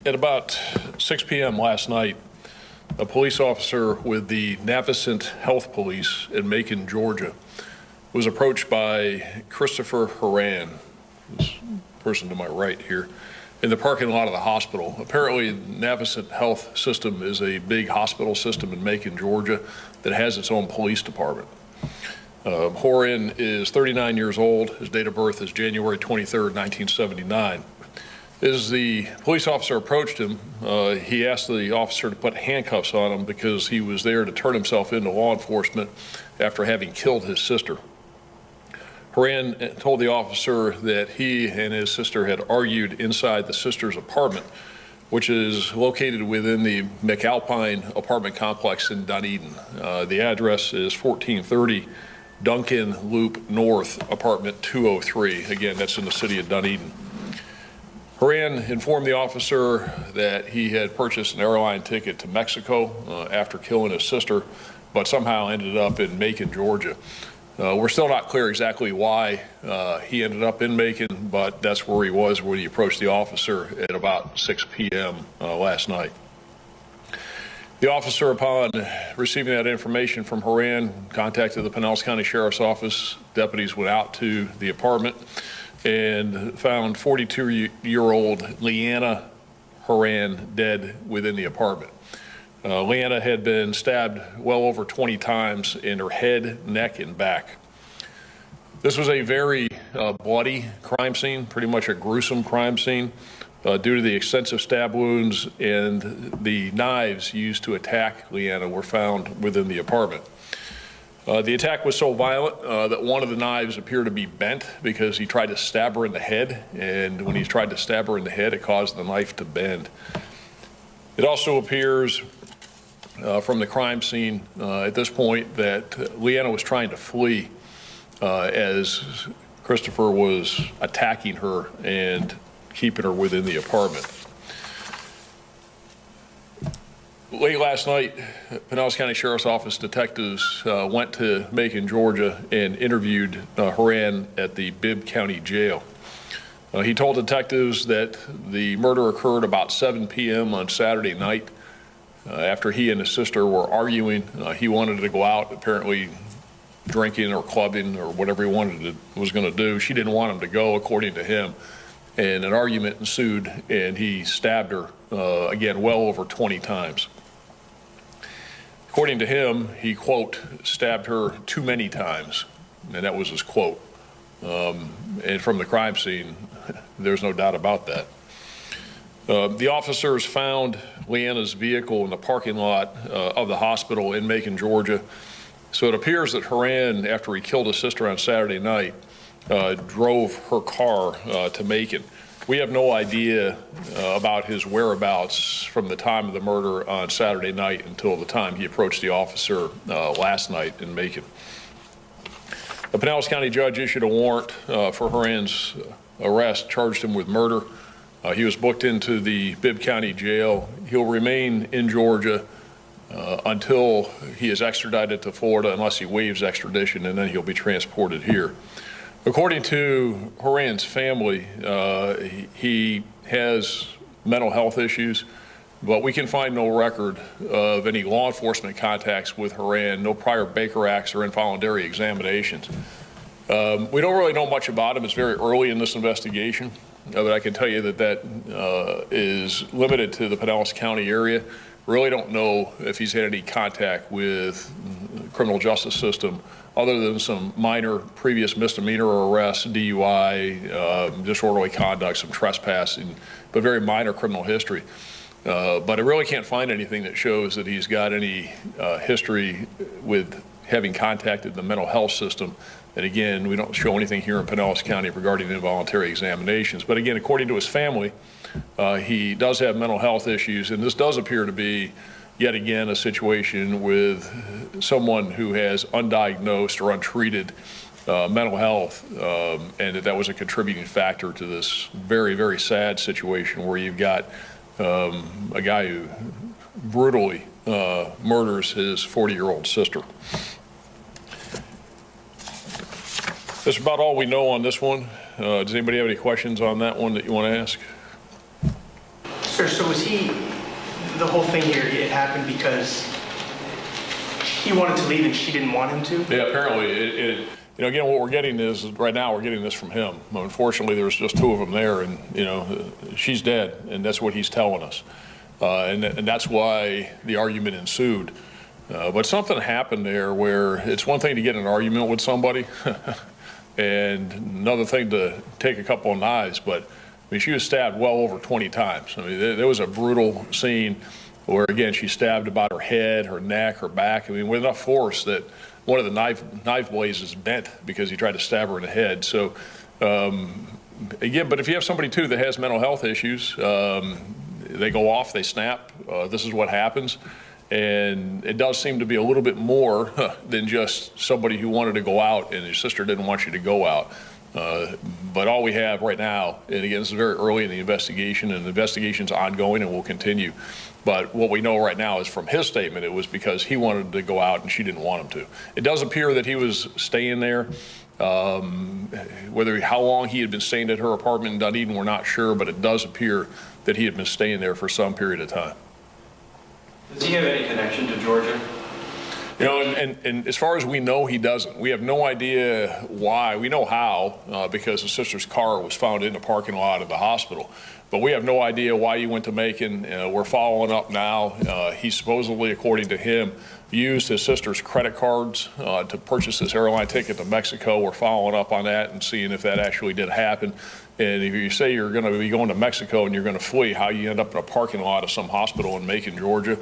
At about 6 p.m. last night, a police officer with the Navicent Health Police in Macon, Georgia, was approached by Christopher Horan, this person to my right here, in the parking lot of the hospital. Apparently, Navicent Health System is a big hospital system in Macon, Georgia, that has its own police department. Horan is 39 years old. His date of birth is January 23rd, 1979. As the police officer approached him, he asked the officer to put handcuffs on him because he was there to turn himself into law enforcement after having killed his sister. Horan told the officer that he and his sister had argued inside the sister's apartment, which is located within the McAlpine apartment complex in Dunedin. The address is 1430 Duncan Loop North, apartment 203. Again, that's in the city of Dunedin. Horan informed the officer that he had purchased an airline ticket to Mexico after killing his sister, but somehow ended up in Macon, Georgia. We're still not clear exactly why he ended up in Macon, but that's where he was when he approached the officer at about 6 p.m. Last night. The officer, upon receiving that information from Horan, contacted the Pinellas County Sheriff's Office. Deputies went out to the apartment and found 42-year-old Leanna Horan dead within the apartment. Leanna had been stabbed well over 20 times in her head, neck, and back. This was a very bloody crime scene, pretty much a gruesome crime scene, due to the extensive stab wounds, and the knives used to attack Leanna were found within the apartment. The attack was so violent that one of the knives appeared to be bent because he tried to stab her in the head, and when he tried to stab her in the head, it caused the knife to bend. It also appears from the crime scene at this point that Leanna was trying to flee as Christopher was attacking her and keeping her within the apartment. Late last night, Pinellas County Sheriff's Office detectives went to Macon, Georgia, and interviewed Horan at the Bibb County Jail. He told detectives that the murder occurred about 7 p.m. on Saturday night. After he and his sister were arguing, he wanted to go out, apparently drinking or clubbing or whatever he was going to do. She didn't want him to go, according to him, and an argument ensued, and he stabbed her, again, well over 20 times. According to him, he, quote, stabbed her too many times, and that was his quote. And from the crime scene, there's no doubt about that. The officers found Leanna's vehicle in the parking lot of the hospital in Macon, Georgia. So it appears that Horan, after he killed his sister on Saturday night, drove her car to Macon. We have no idea about his whereabouts from the time of the murder on Saturday night until the time he approached the officer last night in Macon. The Pinellas County judge issued a warrant for Horan's arrest, charged him with murder. He was booked into the Bibb County Jail. He'll remain in Georgia until he is extradited to Florida, unless he waives extradition, and then he'll be transported here. According to Horan's family, he has mental health issues, but we can find no record of any law enforcement contacts with Horan, no prior Baker Acts or involuntary examinations. We don't really know much about him. It's very early in this investigation, but I can tell you that is limited to the Pinellas County area. Really don't know if he's had any contact with the criminal justice system other than some minor previous misdemeanor arrests, DUI, disorderly conduct, some trespassing, but very minor criminal history. But I really can't find anything that shows that he's got any history with having contacted the mental health system. And again, we don't show anything here in Pinellas County regarding involuntary examinations. But again, according to his family, he does have mental health issues, and this does appear to be yet again a situation with someone who has undiagnosed or untreated mental health, and that was a contributing factor to this very, very sad situation where you've got a guy who brutally murders his 40-year-old sister. That's about all we know on this one. Does anybody have any questions on that one that you want to ask? Sir, so was the whole thing here, it happened because he wanted to leave and she didn't want him to? Yeah, apparently again, what we're getting is, right now, we're getting this from him. Unfortunately, there's just two of them there, and, she's dead, and that's what he's telling us. And that's why the argument ensued. But something happened there where it's one thing to get in an argument with somebody and another thing to take a couple of knives, but she was stabbed well over 20 times. There was a brutal scene where, again, she stabbed about her head, her neck, her back. With enough force that one of the knife blades is bent because he tried to stab her in the head. So, again, but if you have somebody, too, that has mental health issues, they go off, they snap. This is what happens. And it does seem to be a little bit more than just somebody who wanted to go out and your sister didn't want you to go out. But all we have right now, and again, this is very early in the investigation, and the investigation's ongoing and will continue. But what we know right now is from his statement, it was because he wanted to go out and she didn't want him to. It does appear that he was staying there. How long he had been staying at her apartment in Dunedin, we're not sure, but it does appear that he had been staying there for some period of time. Does he have any connection to Georgia? And as far as we know, he doesn't. We have no idea why. We know how, because his sister's car was found in the parking lot of the hospital. But we have no idea why he went to Macon. We're following up now. He supposedly, according to him, used his sister's credit cards to purchase this airline ticket to Mexico. We're following up on that and seeing if that actually did happen. And if you say you're going to be going to Mexico and you're going to flee, how you end up in a parking lot of some hospital in Macon, Georgia.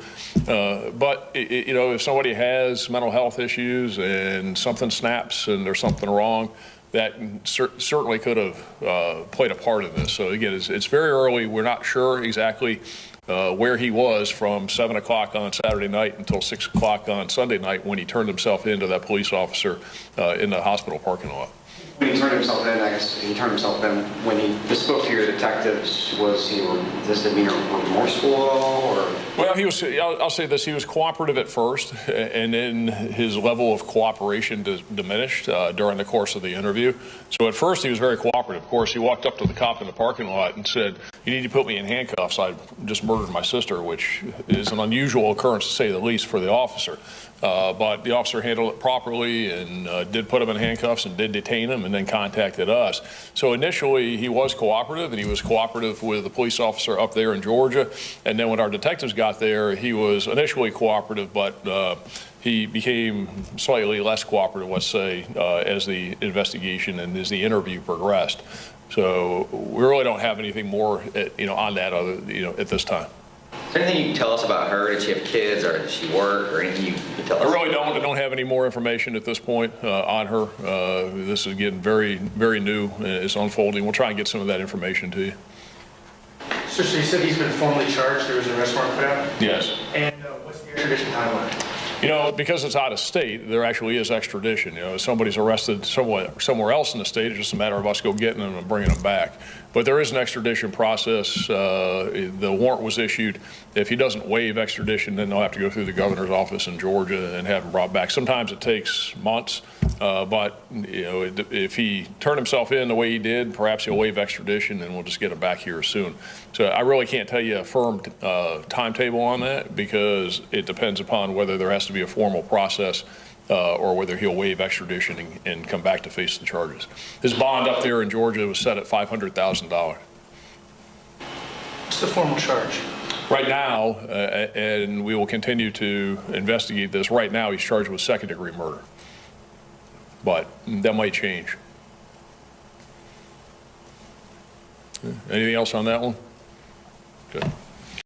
But if somebody has mental health issues and something snaps and there's something wrong, that certainly could have played a part in this. So again, it's very early. We're not sure exactly where he was from 7 o'clock on Saturday night until 6 o'clock on Sunday night when he turned himself in to that police officer in the hospital parking lot. When he turned himself in, I guess he turned himself in when he spoke to your detectives. Was this demeanor remorseful or? Well, I'll say this: he was cooperative at first, and then his level of cooperation diminished during the course of the interview. So at first he was very cooperative. Of course, he walked up to the cop in the parking lot and said, "You need to put me in handcuffs. I just murdered my sister," which is an unusual occurrence to say the least for the officer. But the officer handled it properly and did put him in handcuffs and did detain him and then contacted us. So initially he was cooperative, and he was cooperative with the police officer up there in Georgia. And then when our detectives got there, he was initially cooperative, but he became slightly less cooperative, let's say, as the investigation and as the interview progressed. So we really don't have anything more, on that at this time. Is there anything you can tell us about her? Did she have kids, or does she work, or anything you can tell us? I really don't. I don't have any more information at this point on her. This is getting very, very new. It's unfolding. We'll try and get some of that information to you. So you said he's been formally charged. There was an arrest warrant put out? Yes. And what's the extradition timeline? Because it's out of state, there actually is extradition. If somebody's arrested somewhere else in the state, it's just a matter of us getting them and bringing them back. But there is an extradition process. The warrant was issued. If he doesn't waive extradition, then they'll have to go through the governor's office in Georgia and have him brought back. Sometimes it takes months, but if he turned himself in the way he did, perhaps he'll waive extradition and we'll just get him back here soon. So I really can't tell you a firm timetable on that, because it depends upon whether there has to be a formal process or whether he'll waive extradition and come back to face the charges. His bond up there in Georgia was set at $500,000. What's the formal charge? Right now, and we will continue to investigate this, right now he's charged with second-degree murder. But that might change. Anything else on that one? Good.